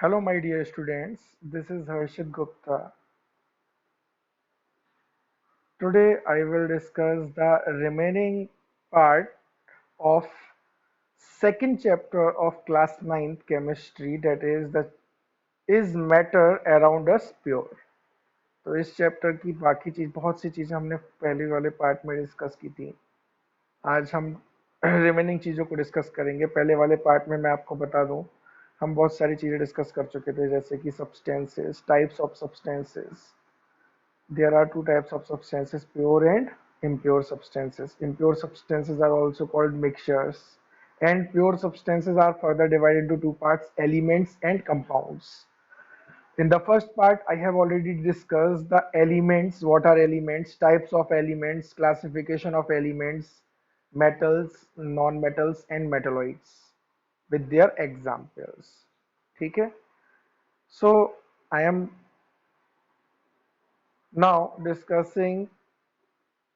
Hello, my dear students. This is Harshit Gupta. Today, I will discuss the remaining part of second chapter of class ninth chemistry, that is the is matter around us pure. तो इस chapter की बाकी चीज बहुत सी चीजें हमने पहले वाले पार्ट में डिस्कस की थी। आज हम रिमेनिंग चीजों को डिस्कस करेंगे। पहले वाले पार्ट में मैं आपको बता दूं, हम बहुत सारी चीजें डिस्कस कर चुके थे, जैसे कि substances, types of substances. There are two types of substances, pure and impure substances. Impure substances are also called mixtures, and pure substances are further divided into two parts, elements and compounds. In the first part, I have already discussed the elements, what are elements, types of elements, classification of elements, metals, non-metals, and metalloids with their examples. Okay? So, I am now discussing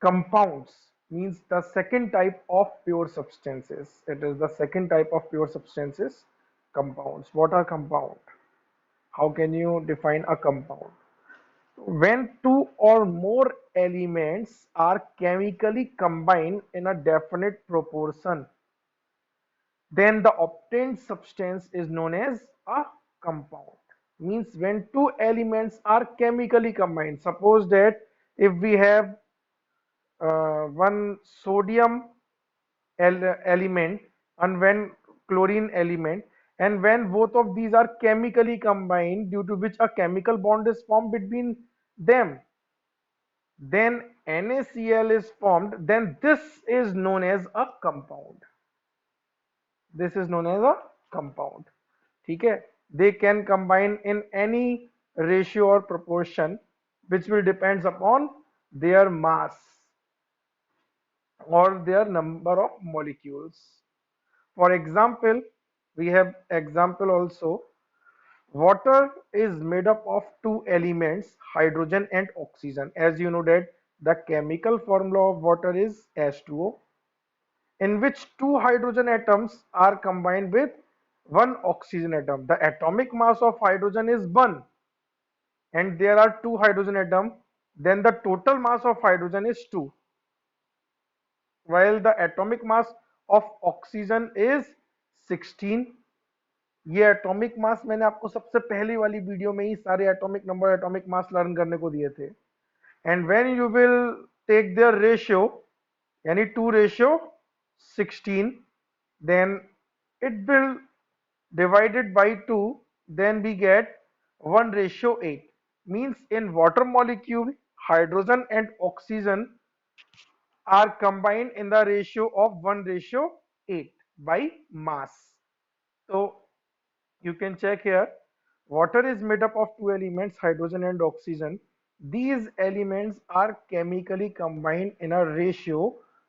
compounds, means the second type of pure substances. It is the second type of pure substances, compounds. What are compound? How can you define a compound? When two or more elements are chemically combined in a definite proportion, then the obtained substance is known as a compound. Means when two elements are chemically combined, suppose that if we have one sodium element and one chlorine element, and when both of these are chemically combined, due to which a chemical bond is formed between them, then NaCl is formed, then this is known as a compound. This is known as a compound. ठीक है? They can combine in any ratio or proportion which will depends upon their mass or their number of molecules. For example, we have example also. Water is made up of two elements, hydrogen and oxygen. As you know that the chemical formula of water is H2O, in which two hydrogen atoms are combined with one oxygen atom. The atomic mass of hydrogen is 1 and there are two hydrogen atoms, then the total mass of hydrogen is 2, while the atomic mass of oxygen is 16. ये atomic mass मैंने आपको सबसे पहली वाली video में ही सारे atomic number, atomic mass learn करने को दिए थे। And when you will take their ratio, यानी 2:16, then it will divided by 2, then we get 1:8. Means in water molecule, hydrogen and oxygen are combined in the ratio of 1:8 by mass. So you can check here, water is made up of two elements, hydrogen and oxygen. These elements are chemically combined in a ratio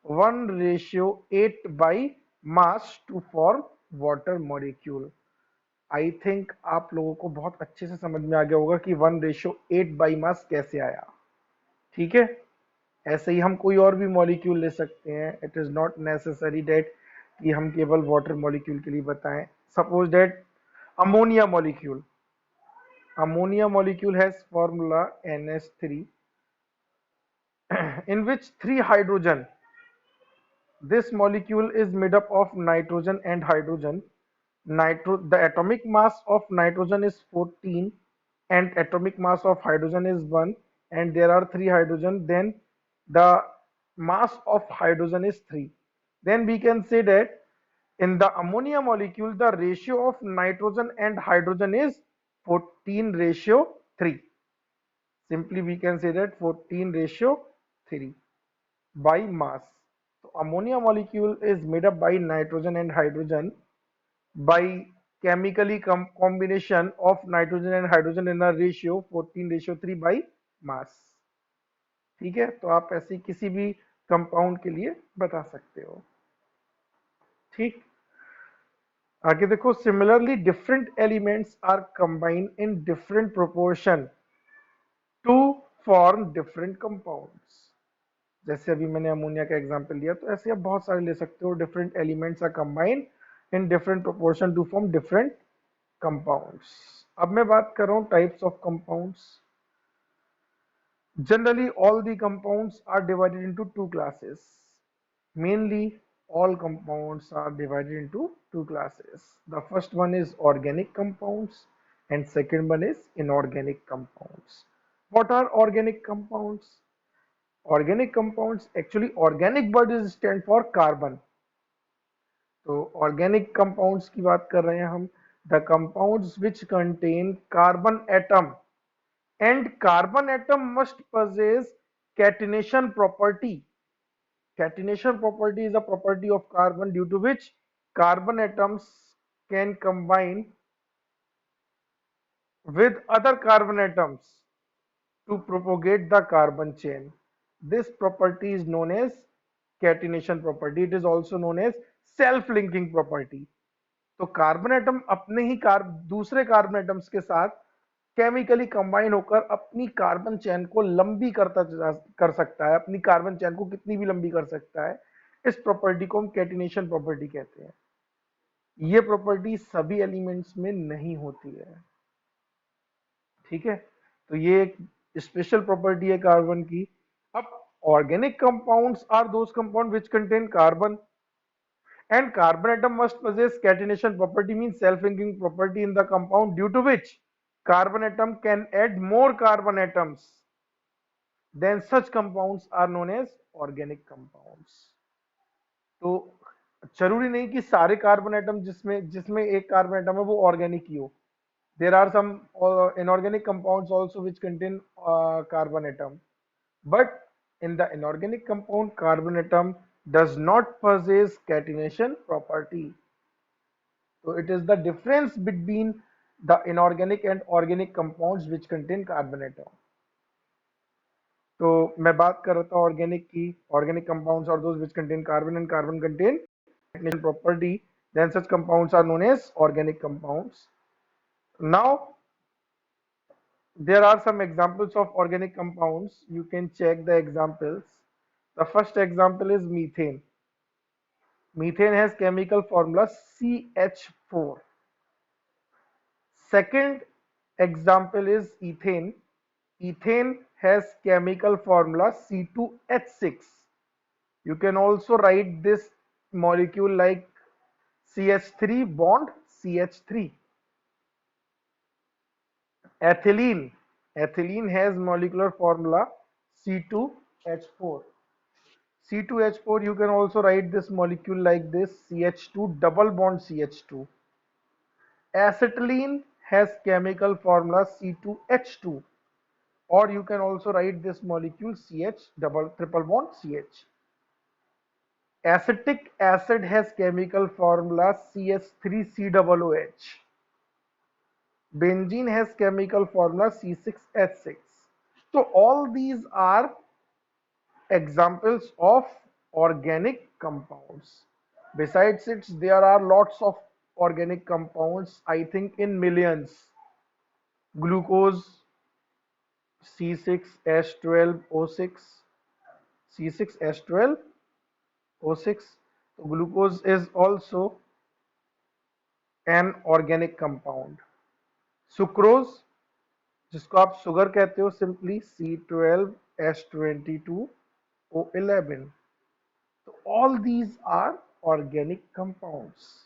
1:8 by mass to form water molecule. I think आप लोगों को बहुत अच्छे से समझ में आ गया होगा कि 1:8 बाई मास कैसे आया। ठीक है? ऐसे ही हम कोई और भी मॉलिक्यूल ले सकते हैं। It is not necessary that कि हम केवल वाटर मॉलिक्यूल के लिए बताएं। Suppose that ammonia molecule. Ammonia molecule has formula NH3 in which three hydrogen. This molecule is made up of nitrogen and hydrogen. The atomic mass of nitrogen is 14 and atomic mass of hydrogen is 1, and there are three hydrogen, then the mass of hydrogen is 3. Then we can say that in the ammonia molecule, the ratio of nitrogen and hydrogen is 14:3. Simply we can say that 14:3 by mass. So ammonia molecule is made up by nitrogen and hydrogen by chemically combination of nitrogen and hydrogen in a ratio 14:3 by mass. ठीक है? तो आप ऐसे किसी भी compound के लिए बता सकते हो। ठीक, आगे देखो, similarly different elements are combined in different proportion to form different compounds. जैसे अभी मैंने अमोनिया का एग्जांपल लिया, तो ऐसे आप बहुत सारे ले सकते हो। Different elements are combined in different proportion to form different compounds. अब मैं बात कर रहा हूँ types of compounds. Generally, all the compounds are divided into two classes. Mainly, all compounds are divided into two classes. The first one is organic compounds and second one is inorganic compounds. What are organic compounds? Organic compounds, actually organic word is stand for carbon. तो organic compounds की बात कर रहे हैं हम. The compounds which contain carbon atom and carbon atom must possess catenation property. Catenation property is a property of carbon due to which carbon atoms can combine with other carbon atoms to propagate the carbon chain. This property is known as catenation property. It is also known as self-linking property. तो carbon atom अपने ही दूसरे carbon atoms के साथ chemically combine होकर अपनी carbon chain को लंबी कर सकता है, अपनी कार्बन चेन को कितनी भी लंबी कर सकता है. इस प्रॉपर्टी को हम कैटिनेशन प्रॉपर्टी कहते हैं. ये प्रॉपर्टी सभी एलिमेंट्स में नहीं होती है. ठीक है, तो ये एक स्पेशल प्रॉपर्टी है कार्बन की. अब organic compounds are those compound which contain carbon and carbon atom must possess catenation property, means self-linking property in the compound, due to which carbon atom can add more carbon atoms. Then such compounds are known as organic compounds. तो जरूरी नहीं कि सारे carbon atom जिसमें जिसमें एक carbon atom है वो ऑर्गेनिक ही हो. There are some inorganic compounds also which contain carbon atom, but in the inorganic compound carbon atom does not possess catenation property. So it is the difference between the inorganic and organic compounds which contain carbon atom. तो मैं बात कर रहा था organic की. Organic compounds are those which contain carbon and carbon contain catenation property. Then such compounds are known as organic compounds. Now there are some examples of organic compounds. You can check the examples. The first example is methane. Methane has chemical formula CH4. Second example is ethane. Ethane has chemical formula C2H6. You can also write this molecule like CH3 bond CH3. Ethylene. Ethylene has molecular formula C2H4. C2H4, you can also write this molecule like this CH2 double bond CH2. Acetylene has chemical formula C2H2, or you can also write this molecule CH double triple bond CH. Acetic acid has chemical formula CH3COOH. Benzene has chemical formula C6H6. So all these are examples of organic compounds. Besides it, there are lots of organic compounds, I think in millions. Glucose C6H12O6, C6H12O6. So glucose is also an organic compound. Sucrose, जिसको आप sugar कहते हो, simply C12H22O11. So all these are organic compounds.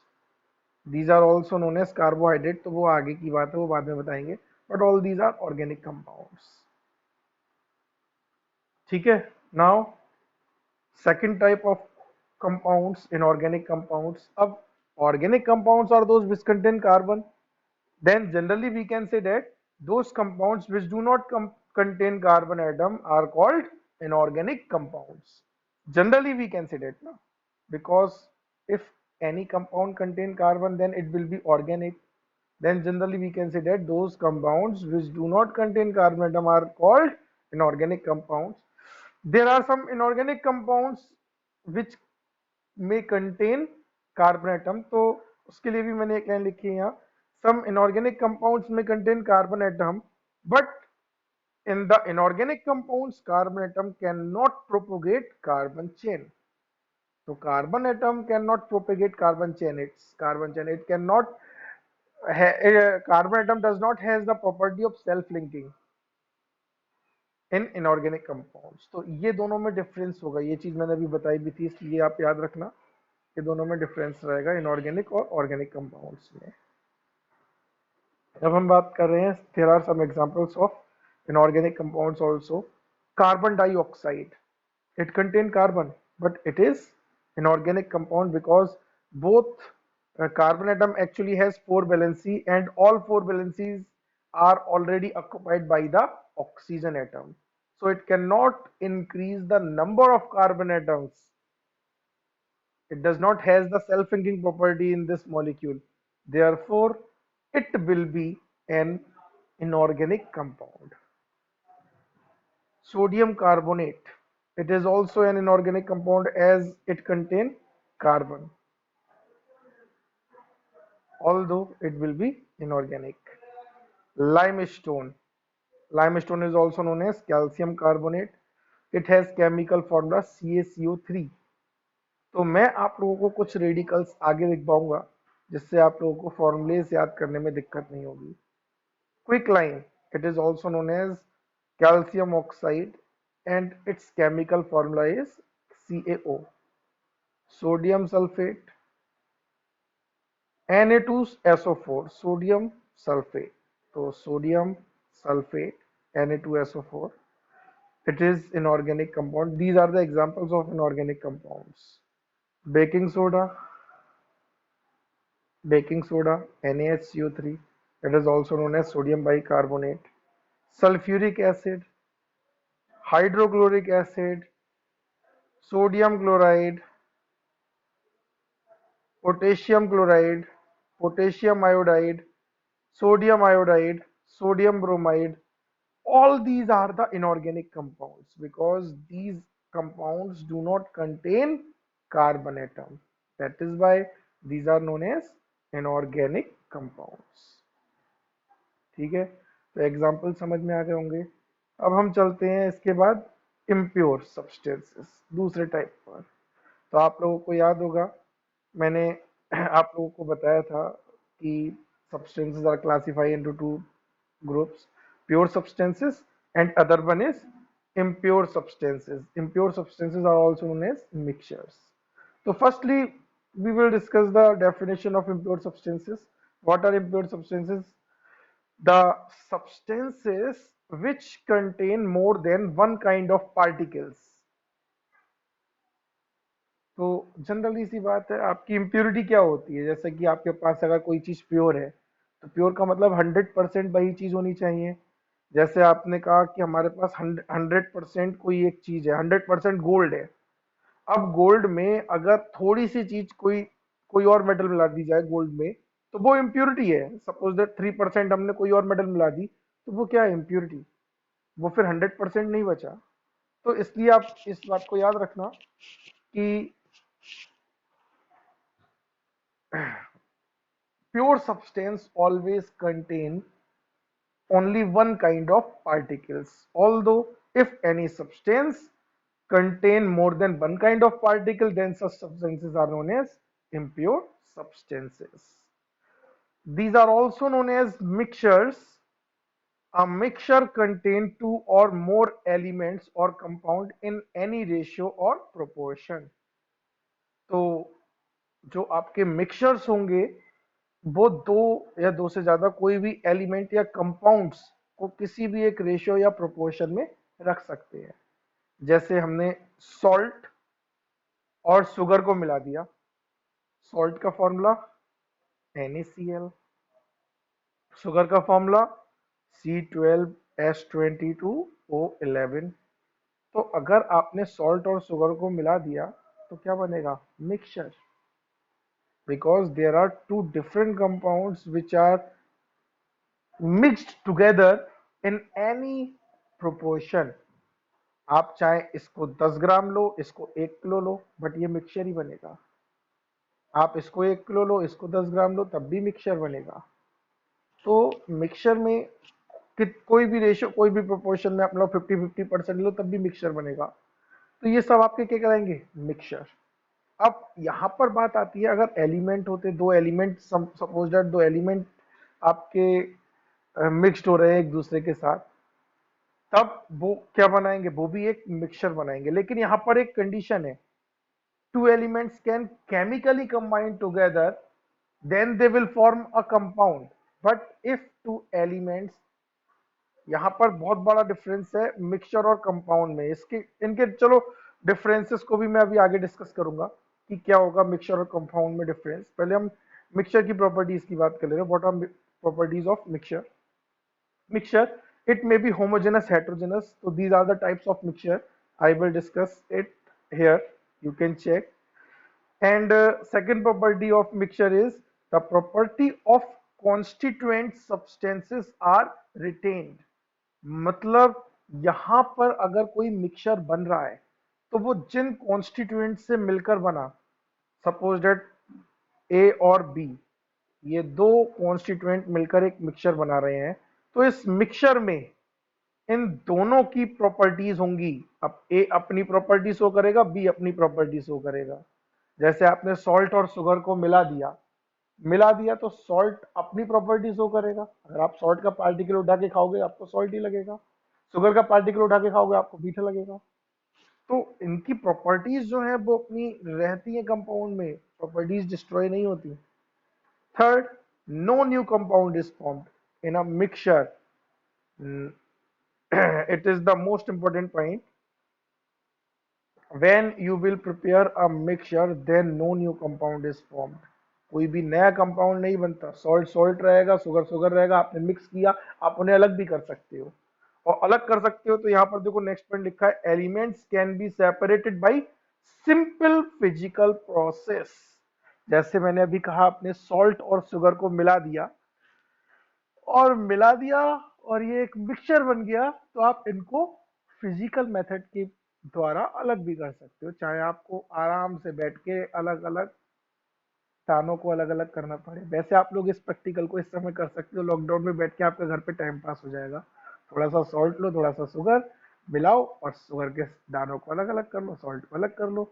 These are also known as carbohydrate. तो वो आगे की बात है, वो बाद में बताएंगे. But all these are organic compounds. ठीक है. Now second type of compounds, inorganic compounds. अब organic compounds are those which contain carbon. Then generally we can say that those compounds which do not contain carbon atom are called inorganic compounds. Generally we can say that, no? Because if any compound contain carbon, then it will be organic. Then generally we can say that those compounds which do not contain carbon atom are called inorganic compounds. There are some inorganic compounds which may contain carbon atom. तो उसके लिए भी मैंने एक line लिखी है यहाँ. Some inorganic compounds may contain carbon atom, but in the inorganic compounds, carbon atom cannot propagate carbon chain. So carbon atom cannot propagate carbon chain. Its carbon chain. It cannot carbon atom does not has the property of self linking in inorganic compounds. तो ये दोनों में difference होगा, ये चीज मैंने अभी बताई भी थी, इसलिए आप याद रखना कि दोनों में डिफरेंस रहेगा इनऑर्गेनिक और ऑर्गेनिक कंपाउंड्स में। अब हम बात कर रहे हैं, there are some examples of inorganic compounds also. Carbon dioxide, it contain carbon but it is inorganic compound because both carbon atom actually has 4 valency and all 4 valencies are already occupied by the oxygen atom, so it cannot increase the number of carbon atoms. It does not has the self-linking property in this molecule, therefore it will be an inorganic compound. Sodium carbonate, it is also an inorganic compound as it contains carbon, although it will be inorganic. Limestone, limestone is also known as calcium carbonate. It has chemical formula CaCO3। तो मैं आप लोगों को कुछ radicals आगे लिखवाऊंगा जिससे आप लोगों को फॉर्मूलेज याद करने में दिक्कत नहीं होगी। Quicklime, it is also known as calcium oxide and its chemical formula is CaO. Sodium sulfate, Na2SO4, sodium sulfate. So sodium sulfate, Na2SO4, it is inorganic compound. These are the examples of inorganic compounds. Baking soda, NaHCO3, it is also known as sodium bicarbonate. Sulfuric acid, hydrochloric acid, sodium chloride, potassium chloride, potassium iodide, sodium bromide, all these are the inorganic compounds because these compounds do not contain carbon atom. That is why these are known as inorganic compounds. ठीक है, तो example समझ में आ गए होंगे। अब हम चलते हैं इसके बाद इम्प्योर सब्सटेंसेस, दूसरे टाइप पर। तो आप लोगों को याद होगा मैंने आप लोगों को बताया था कि substances are classified into two groups, pure substances and other one is impure substances. Impure substances are also known as mixtures. So firstly we will discuss the definition of impure substances. What are impure substances? The substances which contain more than one kind of particles. तो generally C बात है, आपकी impurity क्या होती है? जैसे कि आपके पास अगर कोई चीज प्योर है तो प्योर का मतलब 100% वही चीज होनी चाहिए। जैसे आपने कहा कि हमारे पास 100% कोई एक चीज है, 100% गोल्ड है। अब गोल्ड में अगर थोड़ी सी चीज कोई कोई और मेटल मिला दी जाए गोल्ड में तो वो इम्प्योरिटी है। सपोज दैट 3% हमने कोई और मेटल मिला दी तो वो क्या है? इम्प्योरिटी। वो फिर 100% नहीं बचा। तो इसलिए आप इस बात को याद रखना कि pure substance always contain only one kind of particles, although if any substance contain more than one kind of particle then such substances are known as impure substances. These are also known as mixtures. A mixture contain two or more elements or compound in any ratio or proportion. तो जो आपके mixtures होंगे वो दो या दो से ज्यादा कोई भी एलिमेंट या कंपाउंड्स को किसी भी एक रेशियो या प्रोपोर्शन में रख सकते हैं। जैसे हमने सॉल्ट और शुगर को मिला दिया, सॉल्ट का फॉर्मूला NaCl, शुगर का फॉर्मूला C12H22O11। तो अगर आपने सॉल्ट और शुगर को मिला दिया तो क्या बनेगा? Mixture, because there are two different compounds which are mixed together in any proportion. आप चाहे इसको 10 ग्राम लो, इसको 1 किलो लो, बट ये मिक्सचर ही बनेगा। आप इसको 1 किलो लो, इसको 10 ग्राम लो, तब भी मिक्सचर बनेगा। तो मिक्सचर में कोई भी रेशियो, कोई भी प्रोपोर्शन में आप लोग 50-50% लो तब भी मिक्सचर बनेगा। तो ये सब आपके क्या कराएंगे? मिक्सचर। अब यहाँ पर बात आती है, अगर एलिमेंट होते, दो एलिमेंट, सपोज दैट दो एलिमेंट आपके मिक्स्ड हो रहे हैं एक दूसरे के साथ, तब वो क्या बनाएंगे, वो भी एक मिक्सचर बनाएंगे। लेकिन यहाँ पर एक कंडीशन है, two elements can chemically combine together, then they will form a compound. But if two elements, यहाँ पर बहुत बड़ा डिफरेंस है मिक्सचर और कंपाउंड में, इसके इनके चलो डिफरेंसेस को भी मैं अभी आगे डिस्कस करूंगा कि क्या होगा मिक्सचर और कंपाउंड में डिफरेंस। पहले हम मिक्सचर की प्रॉपर्टीज की बात कर ले रहे हैं। What are properties of mixture? Mixture, it may be homogeneous, heterogeneous. So these are the types of mixture. I will discuss it here. You can check. And second property of mixture is the property of constituent substances are retained. मतलब यहाँ पर अगर कोई mixture बन रहा है तो वो जिन कॉन्स्टिट्यूएंट से मिलकर बना, सपोज डेट ए और बी, ये दो कॉन्स्टिट्यूएंट मिलकर एक मिक्सचर बना रहे हैं, तो इस मिक्सचर में इन दोनों की प्रॉपर्टीज होंगी। अब ए अपनी प्रॉपर्टी शो करेगा, बी अपनी प्रॉपर्टी शो करेगा। जैसे आपने सॉल्ट और शुगर को मिला दिया तो सॉल्ट अपनी प्रॉपर्टी शो करेगा। अगर आप सॉल्ट का पार्टिकल उठा के खाओगे आपको सॉल्ट ही लगेगा, शुगर का पार्टिकल उठा के खाओगे आपको मीठा लगेगा। तो इनकी प्रॉपर्टीज जो है वो अपनी रहती है कंपाउंड में, प्रॉपर्टीज डिस्ट्रॉय नहीं होती। Third, no new compound is formed in a mixture. it is the most important point. When you will prepare a mixture, then no new compound is formed. कोई भी नया कंपाउंड नहीं बनता। Salt salt रहेगा, sugar sugar रहेगा, आपने mix किया, आप उन्हें अलग भी कर सकते हो। और अलग कर सकते हो तो यहाँ पर देखो नेक्स्ट पॉइंट लिखा है, elements can be separated bye simple physical process. जैसे मैंने अभी कहा, आपने सॉल्ट और शुगर को मिला दिया और ये एक मिक्सचर बन गया, तो आप इनको फिजिकल मेथड के द्वारा अलग भी कर सकते हो, चाहे आपको आराम से बैठ के अलग अलग दानों को अलग अलग करना पड़े। वैसे आप लोग इस प्रैक्टिकल को इस समय कर सकते हो, लॉकडाउन में बैठ के आपके घर पे टाइम पास हो जाएगा। थोड़ा सा सॉल्ट लो, थोड़ा सा शुगर मिलाओ और शुगर के दानों को अलग अलग कर लो, सॉल्ट को अलग कर लो।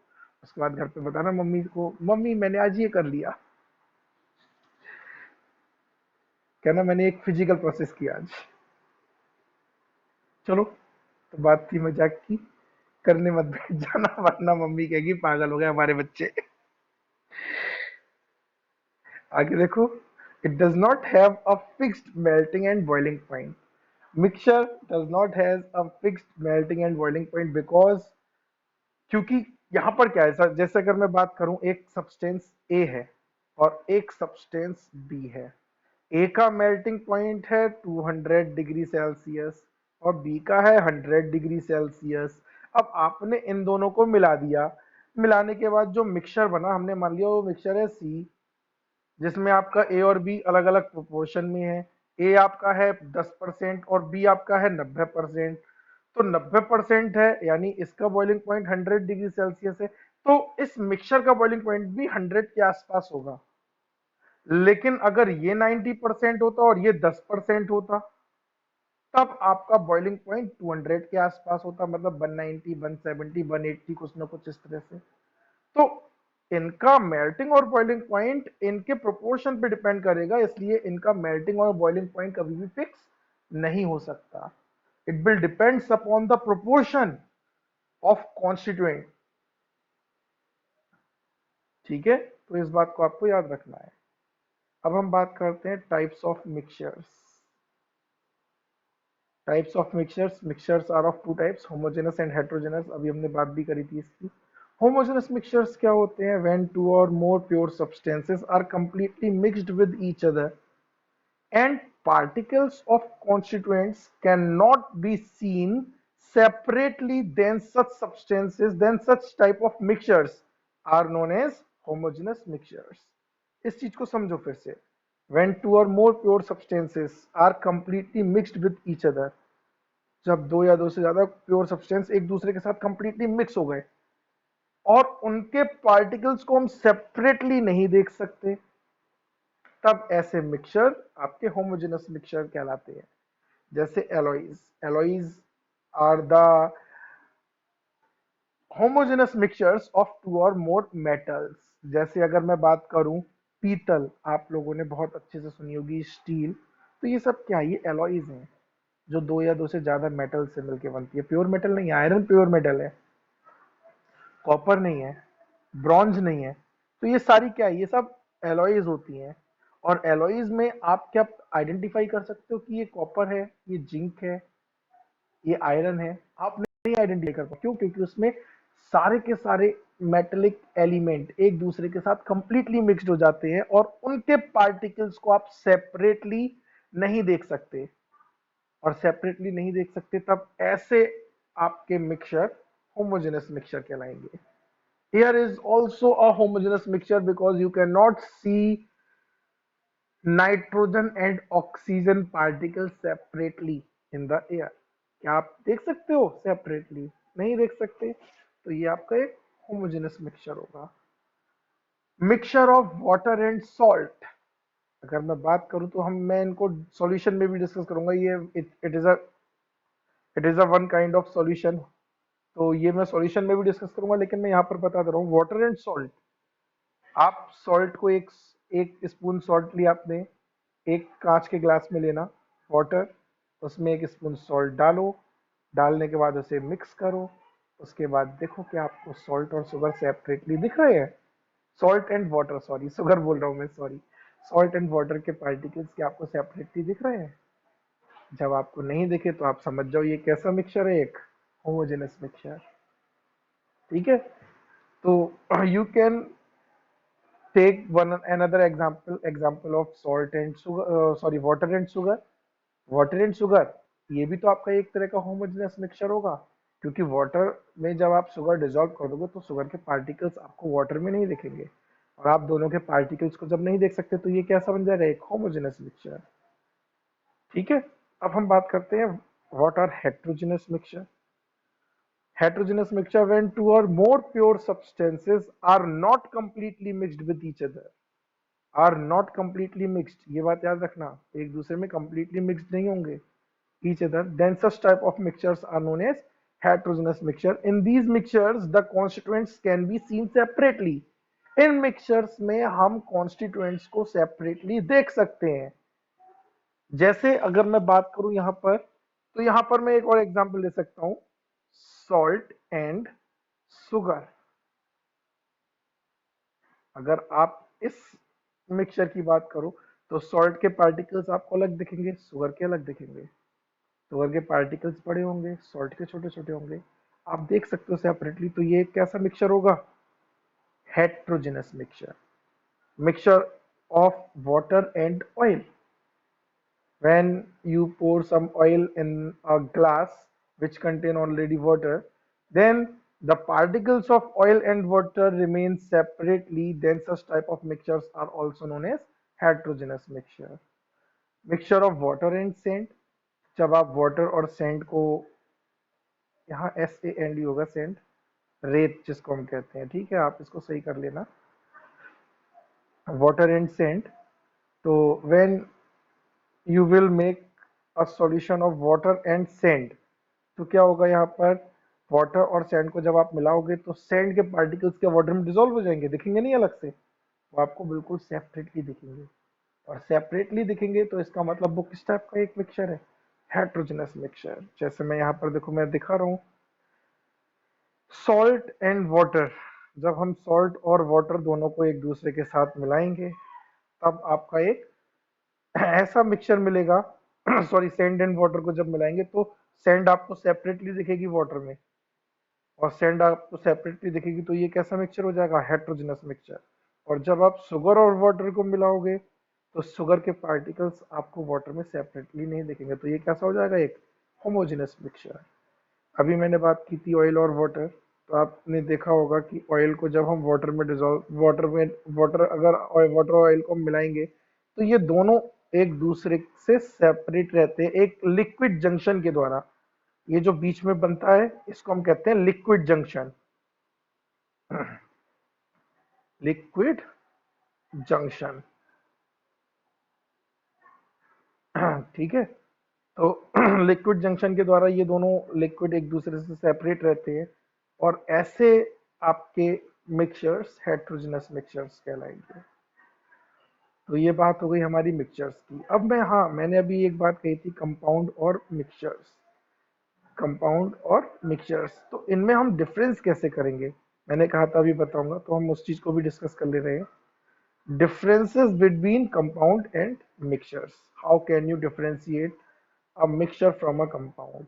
उसके बाद घर पे बताना मम्मी को, मम्मी मैंने आज ये कर लिया, कहना मैंने एक फिजिकल प्रोसेस किया आज। चलो, तो बात थी मजाक की, करने मत बैठ जाना वरना मम्मी कहेगी पागल हो गए हमारे बच्चे। आगे देखो, it does not have a fixed melting and boiling point. Mixture does not has a fixed melting and boiling point because, क्योंकि यहाँ पर क्या है, जैसे अगर मैं बात करूं, एक सब्सटेंस ए है और एक सब्सटेंस बी है। ए का मेल्टिंग पॉइंट है 200 डिग्री सेल्सियस और बी का है 100 डिग्री सेल्सियस। अब आपने इन दोनों को मिला दिया, मिलाने के बाद जो मिक्सचर बना, हमने मान लिया वो मिक्सचर है सी, जिसमें आपका ए और बी अलग अलग प्रोपोर्शन में है। ए आपका है 10% और बी आपका है 90%। तो 90% है यानी इसका बॉइलिंग पॉइंट 100 डिग्री सेल्सियस है, तो इस मिक्सचर का बॉइलिंग पॉइंट भी 100 के आसपास होगा। लेकिन अगर ये 90% होता और ये 10% होता, तब आपका बॉइलिंग पॉइंट 200 के आसपास होता, मतलब 190, 170, 180, कुछ ना कुछ इस तरह से। तो इनका मेल्टिंग और बॉइलिंग पॉइंट इनके प्रोपोर्शन पे डिपेंड करेगा, इसलिए इनका मेल्टिंग और बॉइलिंग पॉइंट कभी भी फिक्स नहीं हो सकता। It will depends upon the proportion of constituent. ठीक है, तो इस बात को आपको याद रखना है। अब हम बात करते हैं types of mixtures. Types of mixtures, mixtures are of two types, homogeneous and heterogeneous. अभी हमने बात भी करी थी इसकी। होमोजेनस मिक्सचर्स क्या होते हैं? When two or more pure substances are completely mixed with each other and particles of constituents cannot be seen separately, then such type of mixtures are known as homogeneous mixtures. इस चीज को समझो फिर से। when two or more pure substances are completely mixed with each other, जब दो या दो से ज्यादा प्योर सब्सटेंस एक दूसरे के साथ कंप्लीटली मिक्स हो गए और उनके पार्टिकल्स को हम सेपरेटली नहीं देख सकते, तब ऐसे मिक्सचर आपके होमोजेनस मिक्सचर कहलाते हैं। जैसे alloys, alloys are the homogeneous mixtures of two or more metals. जैसे अगर मैं बात करूं पीतल आप लोगों ने बहुत अच्छे से सुनी होगी, स्टील। तो ये सब क्या है, ये एलॉयज हैं जो दो या दो से ज्यादा मेटल से मिलकर बनती है। प्योर मेटल नहीं है, आयरन प्योर मेटल है, कॉपर नहीं है, ब्रॉन्ज नहीं है। तो ये सारी क्या है, ये सब एलॉयज होती हैं। और एलॉयज में आप क्या आइडेंटिफाई कर सकते हो कि ये कॉपर है, ये जिंक है, ये आयरन है? आप नहीं आइडेंटिफाई कर पाओ। क्यों? क्योंकि उसमें सारे के सारे मेटेलिक एलिमेंट एक दूसरे के साथ कंप्लीटली मिक्स्ड हो जाते हैं और उनके पार्टिकल्स को आप सेपरेटली नहीं देख सकते। और सेपरेटली नहीं देख सकते तब ऐसे आपके मिक्सचर होमोजेनस मिक्सचर कहलाएंगे। Air is also a homogeneous mixture because you cannot see nitrogen and oxygen particles separately in the air। क्या आप देख सकते हो सेपरेटली? नहीं देख सकते। तो ये आपका एक होमोजेनस मिक्सचर होगा। Mixture of water and salt, अगर मैं बात करूं तो मैं इनको सॉल्यूशन में भी डिस्कस करूंगा। ये it is a one kind of solution. तो ये मैं सॉल्यूशन में भी डिस्कस करूंगा, लेकिन मैं यहाँ पर बता दे रहा हूँ वाटर एंड सॉल्ट। आप सॉल्ट को एक एक स्पून सॉल्ट लिया आपने, एक कांच के ग्लास में लेना वाटर, उसमें एक स्पून सॉल्ट डालो, डालने के बाद उसे मिक्स करो। उसके बाद देखो कि आपको सॉल्ट और शुगर सेपरेटली दिख रहे हैं। Salt and water, sorry sugar बोल रहा हूँ मैं, सॉरी। सॉल्ट एंड वाटर के पार्टिकल्स क्या आपको सेपरेटली दिख रहे हैं? जब आपको नहीं दिखे तो आप समझ जाओ ये कैसा मिक्सचर है, एक होमोजेनस मिक्सचर। ठीक है। तो you can take one another example of salt and sugar, sorry water and sugar। Water and sugar, ये भी तो आपका एक तरह का होमोजेनस मिक्सचर होगा, क्योंकि वाटर में जब आप शुगर डिजोल्व कर दोगे तो शुगर के पार्टिकल्स आपको वाटर में नहीं दिखेंगे। और आप दोनों के पार्टिकल्स को जब नहीं देख सकते तो ये कैसा बन जाएगा, एक होमोजेनस मिक्सचर। ठीक है। अब हम बात करते हैं what are heterogeneous mixture. Heterogeneous mixture when two or more pure substances are not completely mixed with each other। Are not completely mixed, ये बात याद रखना, एक दूसरे में कंप्लीटली मिक्सड नहीं होंगे each other, then such type of mixtures are known as heterogeneous mixture। In these mixtures the constituents can be seen separately। In mixtures में हम कॉन्स्टिट्यूएंट्स को सेपरेटली देख सकते हैं। जैसे अगर मैं बात करूं यहां पर, तो यहां पर मैं एक और एग्जांपल ले सकता हूं, सॉल्ट एंड शुगर। अगर आप इस मिक्सचर की बात करो तो सॉल्ट के पार्टिकल्स आपको अलग दिखेंगे, शुगर के अलग दिखेंगे। शुगर के पार्टिकल्स बड़े होंगे, सॉल्ट के छोटे छोटे होंगे। आप देख सकते हो सेपरेटली। तो ये कैसा मिक्सचर होगा, heterogeneous mixture. Mixture of water and oil, when you pour some oil in a glass which contain already water, then the particles of oil and water remain separately, then such type of mixtures are also known as heterogeneous mixture। Mixture of water and sand, जब आप water और Saint को, यहाँ SAND होगा Saint, रेत जिसको हम कहते हैं, ठीक है, आप इसको सही कर लेना, वाटर एंड सेंट। तो when you will make a solution of water and sand, तो क्या होगा यहाँ पर, वाटर और सैंड को जब आप मिलाओगे तो सैंड के पार्टिकल्स के वाटर में डिसॉल्व हो जाएंगे, दिखेंगे नहीं अलग से, वो आपको बिल्कुल सेपरेटली दिखेंगे। और सेपरेटली दिखेंगे तो इसका मतलब वो किस टाइप का एक मिक्सचर है, हेट्रोजेनस मिक्सचर। जैसे मैं यहाँ पर देखो, मैं दिखा रहा हूँ सॉल्ट एंड वाटर। जब हम सॉल्ट और वाटर दोनों को एक दूसरे के साथ मिलाएंगे तब आपका एक ऐसा मिक्सचर मिलेगा सॉरी, सैंड एंड वाटर को जब मिलाएंगे तो सैंड आपको सेपरेटली दिखेगी वाटर में, और सैंड आपको सेपरेटली दिखेगी, तो ये कैसा मिक्सचर हो जाएगा, हेट्रोजेनस मिक्सचर। और जब आप शुगर और वाटर को मिलाओगे तो शुगर के पार्टिकल्स आपको वाटर में सेपरेटली नहीं दिखेंगे, तो ये कैसा हो जाएगा, एक होमोजेनस मिक्सचर। अभी मैंने बात की थी ऑयल और वाटर, तो आपने देखा होगा कि ऑयल को जब हम वाटर में डिजोल्व, वाटर अगर वाटर और ऑयल को मिलाएंगे तो ये दोनों एक दूसरे से सेपरेट रहते हैं एक लिक्विड जंक्शन के द्वारा। ये जो बीच में बनता है इसको हम कहते हैं लिक्विड जंक्शन। लिक्विड जंक्शन, ठीक है। तो लिक्विड जंक्शन के द्वारा ये दोनों लिक्विड एक दूसरे से सेपरेट रहते हैं, और ऐसे आपके मिक्सचर्स हेट्रोजेनस मिक्सचर्स कहलाएंगे। तो ये बात हो गई हमारी मिक्सचर्स की। अब मैं, हाँ मैंने अभी एक बात कही थी, कंपाउंड और मिक्सचर्स, कंपाउंड और मिक्सचर्स, तो इनमें हम डिफरेंस कैसे करेंगे, मैंने कहा था अभी बताऊंगा, तो हम उस चीज को भी डिस्कस कर ले रहे हैं। Differences between compound and mixtures, how can you differentiate a mixture from a compound,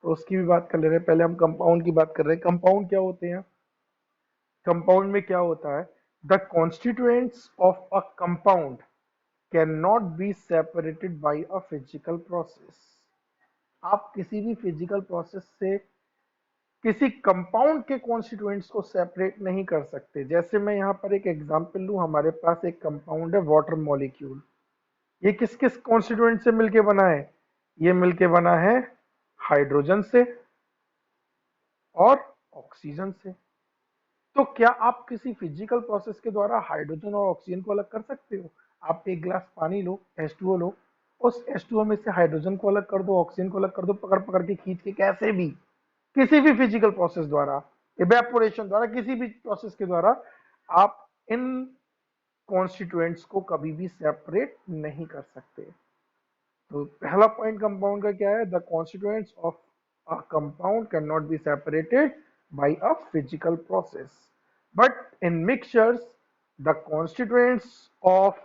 तो उसकी भी बात कर ले रहे हैं। पहले हम कंपाउंड की बात कर रहे हैं। कंपाउंड क्या होते हैं? कंपाउंड में क्या होता है? The constituents of a compound can not be separated by a physical process. आप किसी भी फिजिकल प्रोसेस से किसी कंपाउंड के कॉन्स्टिट्यूएंट्स को सेपरेट नहीं कर सकते। जैसे मैं यहाँ पर एक एग्जांपल लूँ, हमारे पास एक कंपाउंड है वाटर मॉलिक्यूल, ये किस किस कॉन्स्टिट्यूएंट से मिलके बना है? ये मिलके बना है हाइड्रोजन से और ऑक्सीजन से। तो क्या आप किसी फिजिकल प्रोसेस के द्वारा हाइड्रोजन और ऑक्सीजन को अलग कर सकते हो? आप एक गिलास पानी लो, H2O लो, उस H2O में से हाइड्रोजन को अलग कर दो, ऑक्सीजन को अलग कर दो, पकड़ पकड़ के खींच के, कैसे भी, किसी भी फिजिकल प्रोसेस द्वारा, इवेपोरेशन द्वारा, किसी भी प्रोसेस के द्वारा आप इन कॉन्स्टिट्यूएंट्स को कभी भी सेपरेट नहीं कर सकते। तो पहला पॉइंट कंपाउंड का क्या है? The constituents of a compound can not be separated by a physical process, but in mixtures the constituents of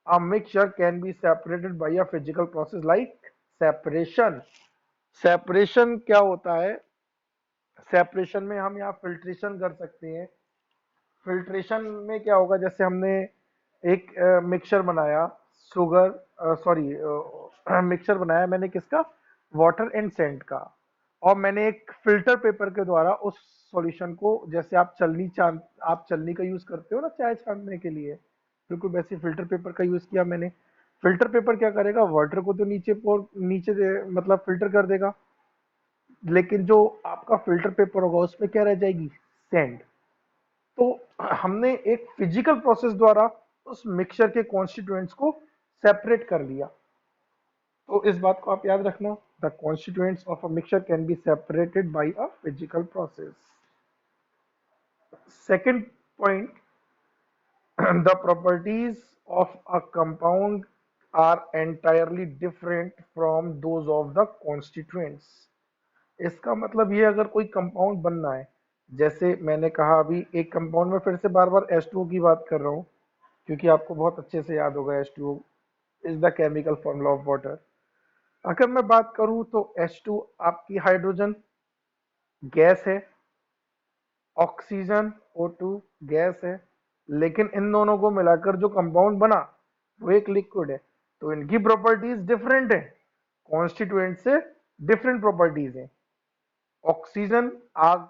a mixture can be separated by a physical process like separation. Separation क्या होता है? Separation में हम यहाँ filtration कर सकते हैं। Filtration में क्या होगा, जैसे हमने एक मिक्सचर बनाया, शुगर सॉरी मिक्सचर बनाया मैंने किसका? वाटर एंड सेंट का, और मैंने एक फिल्टर पेपर के द्वारा उस सॉल्यूशन को, जैसे आप चलनी का यूज करते हो ना चाय छानने के लिए, बिल्कुल वैसे फिल्टर पेपर का यूज किया मैंने। फिल्टर पेपर क्या करेगा? वाटर को तो मतलब फिल्टर कर देगा, लेकिन जो आपका फिल्टर पेपर होगा उसमें क्या रह जाएगी? सैंड। तो हमने एक फिजिकल प्रोसेस द्वारा उस मिक्सचर के कॉन्स्टिट्यूएंट्स को सेपरेट कर लिया। तो इस बात को आप याद रखना, the constituents of a mixture can be separated by a physical process. Second point, the properties of a compound are entirely different from those of the constituents. इसका मतलब ये, अगर कोई कंपाउंड बनना है, जैसे मैंने कहा अभी एक कंपाउंड में, फिर से बार बार H2O की बात कर रहा हूँ क्योंकि आपको बहुत अच्छे से याद होगा, H2O is the chemical formula of water. अगर मैं बात करूं तो H2 आपकी हाइड्रोजन गैस है, ऑक्सीजन O2 गैस है, लेकिन इन दोनों को मिलाकर जो कंपाउंड बना वो एक लिक्विड है। तो इनकी प्रॉपर्टीज डिफरेंट है, कॉन्स्टिट्यूएंट से डिफरेंट प्रॉपर्टीज है। ऑक्सीजन आग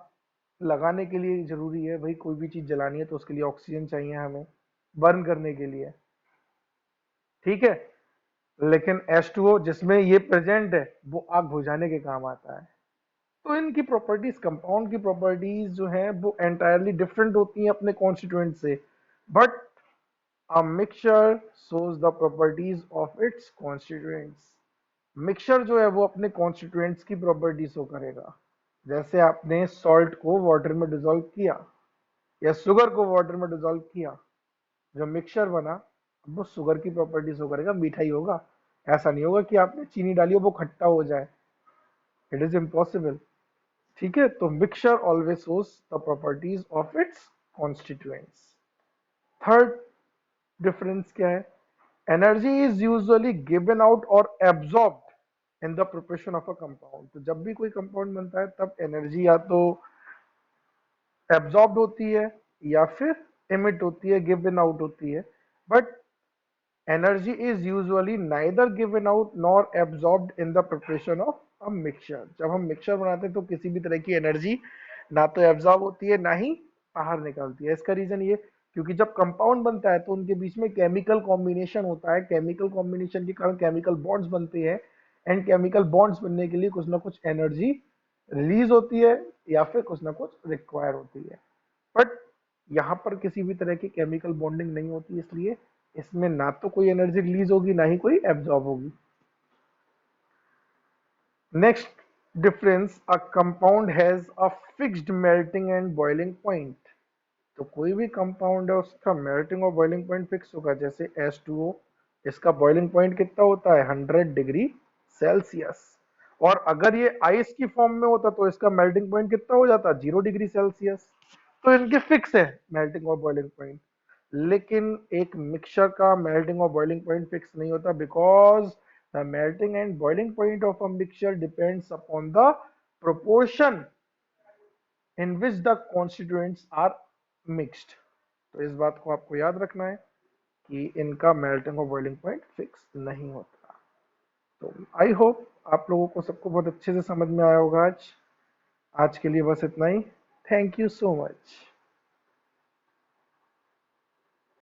लगाने के लिए जरूरी है भाई, कोई भी चीज जलानी है तो उसके लिए ऑक्सीजन चाहिए हमें, बर्न करने के लिए, ठीक है। लेकिन H2O जिसमें ये प्रेजेंट है वो आग बुझाने के काम आता है। तो इनकी प्रॉपर्टीज, कंपाउंड की प्रॉपर्टीज जो है वो एंटायरली डिफरेंट होती हैं अपने कॉन्स्टिट्यूएंट से, but a mixture shows the properties of its constituents. Mixture जो है वो अपने कॉन्स्टिट्यूएंट्स की प्रॉपर्टी शो करेगा। जैसे आपने सॉल्ट को वाटर में डिसॉल्व किया या शुगर को वाटर में डिसॉल्व किया, जो मिक्सचर बना वो शुगर की प्रॉपर्टी शो करेगा, मीठा ही होगा। ऐसा नहीं होगा कि आपने चीनी डाली हो वो खट्टा हो जाए, इट इज इम्पॉसिबल। ठीक है, तो mixture always shows the properties of its constituents. Third difference क्या है? Energy is usually given out और absorbed in the preparation of a compound. तो जब भी कोई कंपाउंड बनता है तब एनर्जी या तो एब्जॉर्ब्ड होती है या फिर एमिट होती है, गिवन आउट होती है, but energy is usually neither given out nor absorbed in the preparation of a mixture। जब हम मिक्सचर बनाते हैं तो किसी भी तरह की एनर्जी ना तो एब्जॉर्ब होती है ना ही बाहर निकलती है। इसका रीजन ये, क्योंकि जब कंपाउंड बनता है तो उनके बीच में केमिकल कॉम्बिनेशन होता है, केमिकल कॉम्बिनेशन के कारण केमिकल बॉन्ड्स बनते हैं, एंड केमिकल बॉन्ड्स बनने के लिए कुछ ना कुछ एनर्जी रिलीज होती है या फिर कुछ ना कुछ रिक्वायर होती है। बट यहाँ पर किसी भी तरह की केमिकल बॉन्डिंग नहीं होती, इसलिए इसमें ना तो कोई एनर्जी रिलीज होगी ना ही कोई एब्जॉर्ब होगी। Next difference, a compound has a fixed melting and boiling point. तो कोई भी कंपाउंड है उसका मेल्टिंग और बॉइलिंग पॉइंट फिक्स होगा। जैसे H2O, इसका बॉइलिंग पॉइंट कितना होता है 100 डिग्री सेल्सियस। और अगर ये आइस की फॉर्म में होता तो इसका मेल्टिंग पॉइंट कितना हो जाता 0 डिग्री सेल्सियस। तो इनके फिक्स है मेल्टिंग और बॉइलिंग पॉइंट। लेकिन एक मिक्सचर का मेल्टिंग और बॉइलिंग पॉइंट फिक्स नहीं होता, because the melting and boiling point of a mixture depends upon the proportion in which the constituents are mixed. तो इस बात को आपको याद रखना है कि इनका मेल्टिंग और बॉइलिंग पॉइंट फिक्स नहीं होता। तो आई होप आप लोगों को सबको बहुत अच्छे से समझ में आया होगा आज। आज के लिए बस इतना ही। Thank you so much.